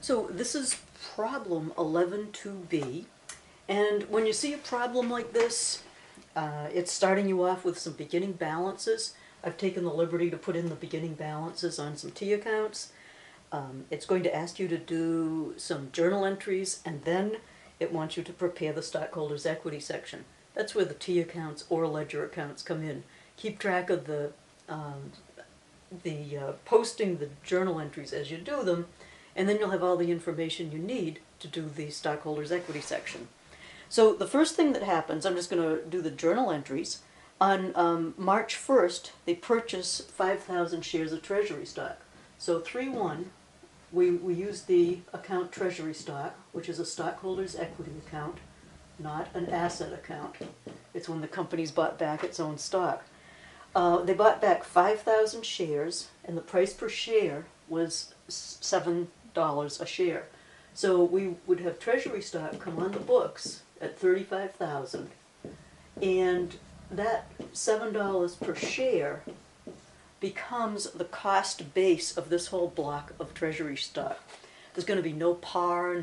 So this is problem 11-2B, and when you see a problem like this, it's starting you off with some beginning balances. I've taken the liberty to put in the beginning balances on some T accounts. It's going to ask you to do some journal entries, and then it wants you to prepare the stockholders' equity section. That's where the T accounts or ledger accounts come in. Keep track of the posting the journal entries as you do them, and then you'll have all the information you need to do the stockholders' equity section. So the first thing that happens, I'm just going to do the journal entries. On March 1st, they purchase 5,000 shares of treasury stock. So 3-1, we use the account treasury stock, which is a stockholders' equity account, not an asset account. It's when the company's bought back its own stock. They bought back 5,000 shares, and the price per share was $7 a share. So we would have treasury stock come on the books at $35,000, and that $7 per share becomes the cost base of this whole block of treasury stock. There's going to be no par,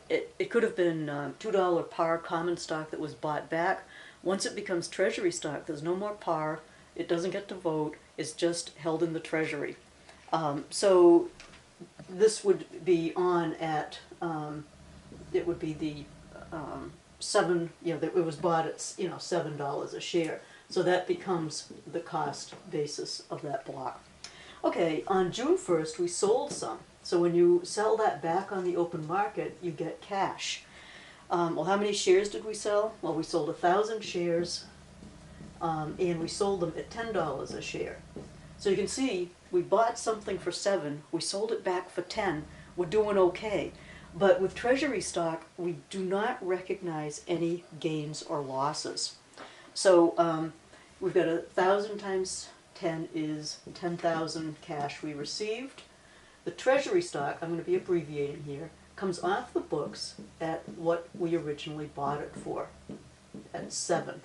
it could have been $2 par common stock that was bought back. Once it becomes treasury stock, there's no more par, it doesn't get to vote, it's just held in the treasury. So this would be on at, it would be the it was bought at $7 a share. So that becomes the cost basis of that block. Okay, on June 1st we sold some. So when you sell that back on the open market, you get cash. Well, how many shares did we sell? Well, we sold 1,000 shares, and we sold them at $10 a share. So you can see we bought something for $7, we sold it back for $10, we're doing okay. But with treasury stock, we do not recognize any gains or losses. So we've got 1,000 times 10 is 10,000 cash we received. The treasury stock, I'm going to be abbreviating here, comes off the books at what we originally bought it for, at 7.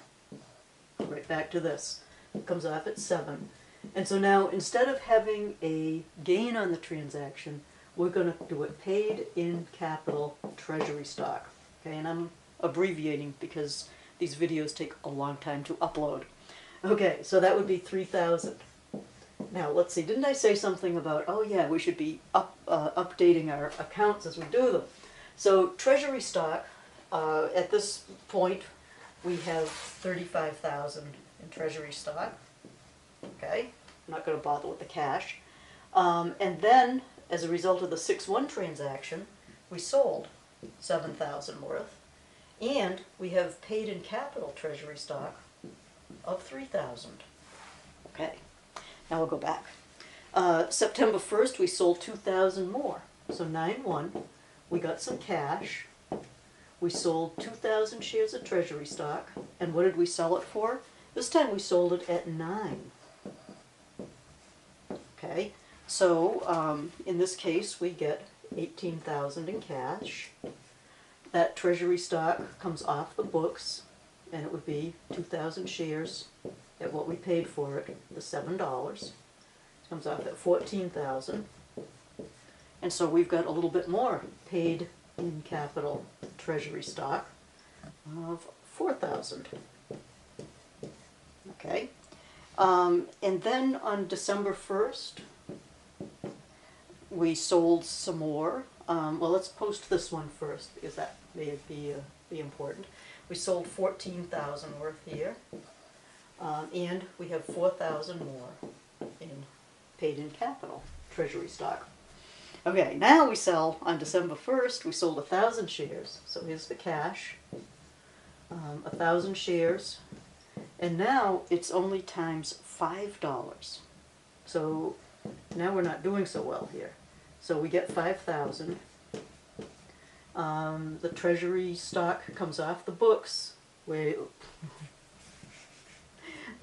Right back to this. It comes off at 7. And so now, instead of having a gain on the transaction, we're going to do it paid in capital treasury stock. Okay, and I'm abbreviating because these videos take a long time to upload. Okay, so that would be 3,000. Now, let's see, didn't I say something about, oh yeah, we should be updating our accounts as we do them. So treasury stock, at this point, we have 35,000 in treasury stock. Okay, I'm not going to bother with the cash. And then, as a result of the 6-1 transaction, we sold 7,000 worth, and we have paid in capital treasury stock of 3,000. Okay, now we'll go back. September 1st, we sold 2,000 more. So 9-1, we got some cash. We sold 2,000 shares of treasury stock, and what did we sell it for? This time we sold it at 9. Okay, so in this case we get 18,000 in cash. That treasury stock comes off the books, and it would be 2,000 shares at what we paid for it, the $7. It comes off at 14,000. And so we've got a little bit more paid in capital treasury stock of 4,000. Okay. And then on December 1st, we sold some more. Well, let's post this one first because that may be important. We sold 14,000 worth here, and we have 4,000 more paid in capital treasury stock. Okay, now we sell on December 1st. We sold 1,000 shares. So here's the cash, 1,000 shares. And now it's only times $5. So now we're not doing so well here. So we get 5,000. The treasury stock comes off the books.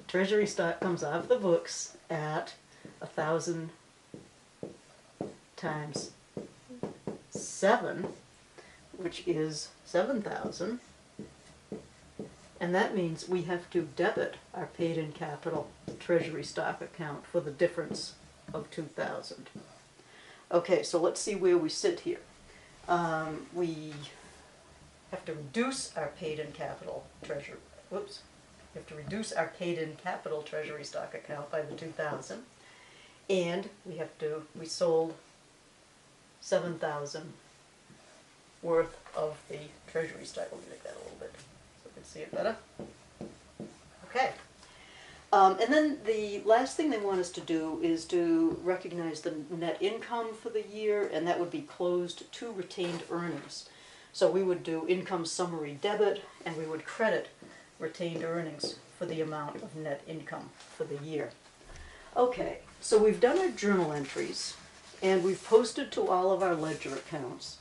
Treasury stock comes off the books at 1,000 times 7, which is 7,000. And that means we have to debit our paid in capital treasury stock account for the difference of 2,000. Okay, so let's see where we sit here. We have to reduce our paid-in capital treasury. Whoops. We have to reduce our paid-in capital treasury stock account by the 2,000, and we sold 7,000 worth of the treasury stock. Let me make that a little bit so we can see it better. Okay. And then the last thing they want us to do is to recognize the net income for the year, and that would be closed to retained earnings. So we would do income summary debit, and we would credit retained earnings for the amount of net income for the year. Okay, so we've done our journal entries, and we've posted to all of our ledger accounts,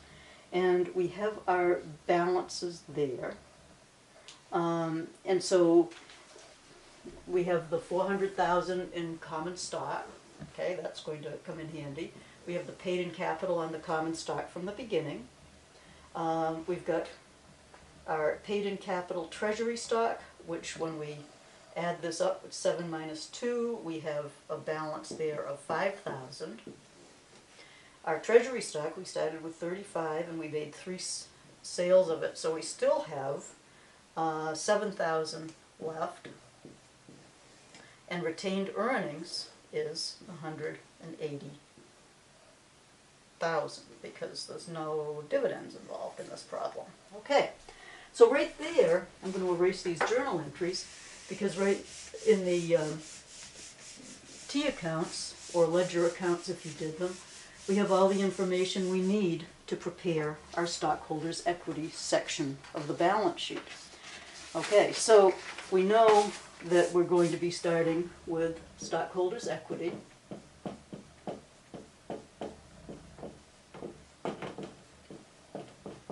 and we have our balances there. And so we have the 400,000 in common stock. Okay, that's going to come in handy. We have the paid-in capital on the common stock from the beginning. We've got our paid-in capital treasury stock, which when we add this up with 7 minus 2, we have a balance there of 5,000. Our treasury stock, we started with 35 and we made 3 sales of it, so we still have 7,000 left. And retained earnings is 180,000 because there's no dividends involved in this problem. Okay, so right there, I'm going to erase these journal entries because right in the T accounts, or ledger accounts if you did them, we have all the information we need to prepare our stockholders' equity section of the balance sheet. Okay, so we know that we're going to be starting with stockholders' equity.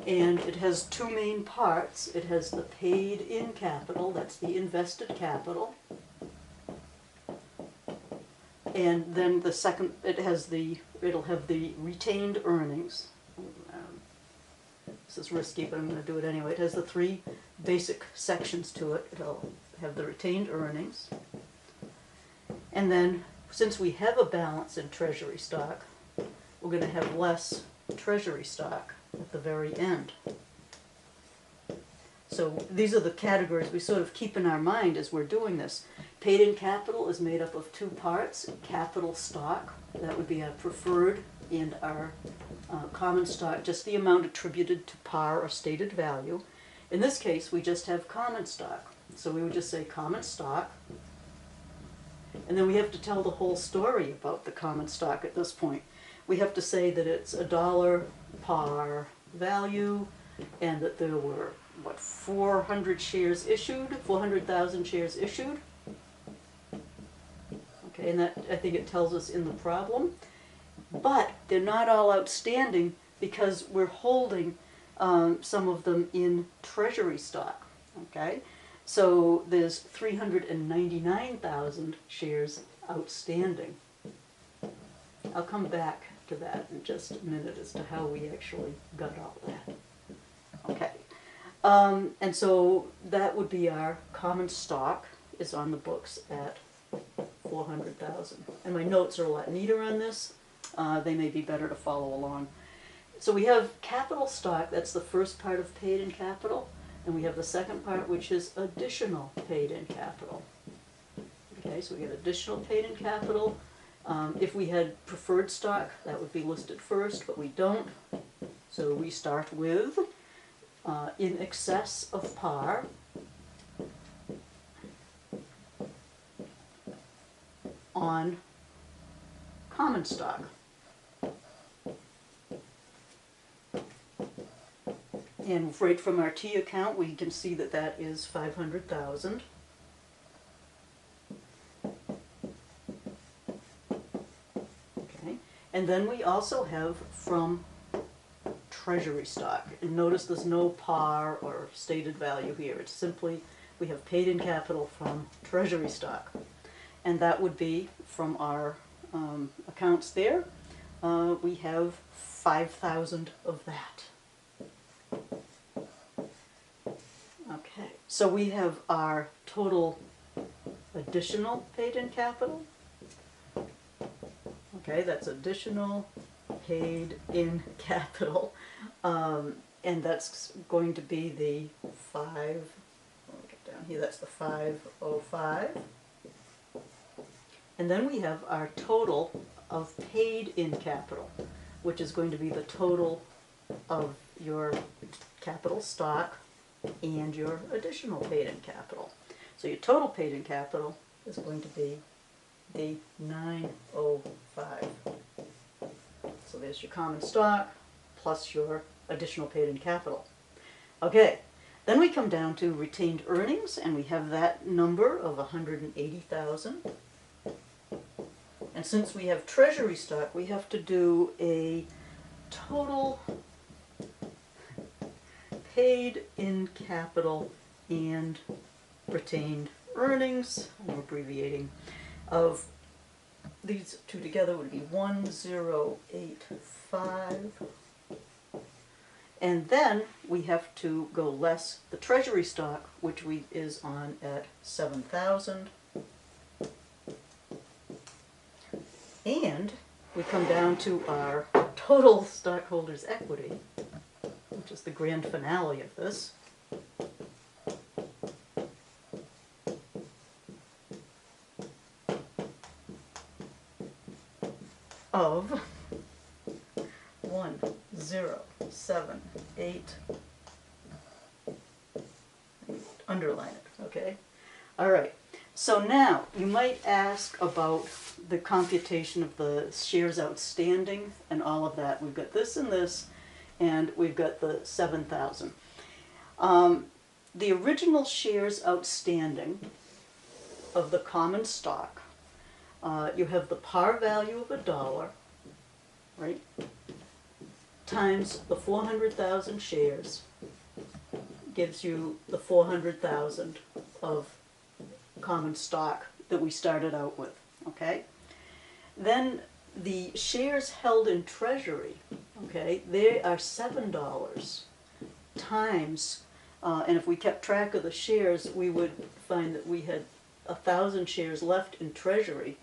And it has 2 main parts. It has the paid-in capital, that's the invested capital. And then the second, it'll have the retained earnings. This is risky, but I'm going to do it anyway. It has the 3 basic sections to it. It'll have the retained earnings. And then, since we have a balance in treasury stock, we're going to have less treasury stock at the very end. So these are the categories we sort of keep in our mind as we're doing this. Paid-in capital is made up of 2 parts. Capital stock, that would be our preferred, and our common stock, just the amount attributed to par or stated value. In this case, we just have common stock. So we would just say common stock. And then we have to tell the whole story about the common stock at this point. We have to say that it's $1 par value, and that there were, 400 shares issued, 400,000 shares issued. Okay, and that, I think it tells us in the problem. But they're not all outstanding because we're holding some of them in treasury stock. Okay, so there's 399,000 shares outstanding. I'll come back to that in just a minute as to how we actually got all that. Okay, and so that would be our common stock is on the books at 400,000. And my notes are a lot neater on this. They may be better to follow along. So we have capital stock, that's the first part of paid-in capital, and we have the second part, which is additional paid-in capital. Okay, so we get additional paid-in capital. If we had preferred stock, that would be listed first, but we don't. So we start with in excess of par. On common stock. And right from our T account, we can see that that is 500,000. Okay, and then we also have from treasury stock. And notice there's no par or stated value here. It's simply we have paid-in capital from treasury stock. And that would be from our accounts there. We have 5,000 of that. Okay, so we have our total additional paid-in capital. Okay, that's additional paid in capital, and that's going to be the 5, let me get down here, that's the 505. And then we have our total of paid in capital, which is going to be the total of your capital stock and your additional paid in capital. So your total paid in capital is going to be the 905. So there's your common stock plus your additional paid in capital. Okay, then we come down to retained earnings, and we have that number of 180,000. And since we have treasury stock, we have to do a total paid in capital and retained earnings, I'm abbreviating, of these two together would be 1085. And then we have to go less the treasury stock, which is on at 7,000. And we come down to our total stockholders' equity, which is the grand finale of this. Of 1078. Underline it, okay? All right. So now you might ask about the computation of the shares outstanding and all of that. We've got this and this, and we've got the 7,000. The original shares outstanding of the common stock, you have the par value of $1, right, times the 400,000 shares gives you the 400,000 of common stock that we started out with, okay? Then the shares held in treasury, okay, they are $7 times, and if we kept track of the shares, we would find that we had 1,000 shares left in treasury,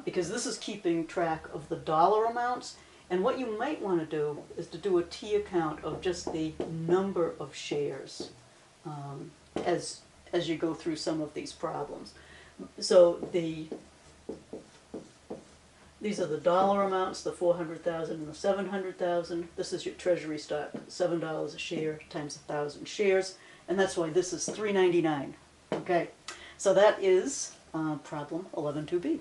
because this is keeping track of the dollar amounts. And what you might want to do is to do a T account of just the number of shares as you go through some of these problems. So these are the dollar amounts, the 400,000 and the 700,000. This is your treasury stock, $7 a share times 1,000 shares, and that's why this is $3.99. Okay, so that is problem 11-2B.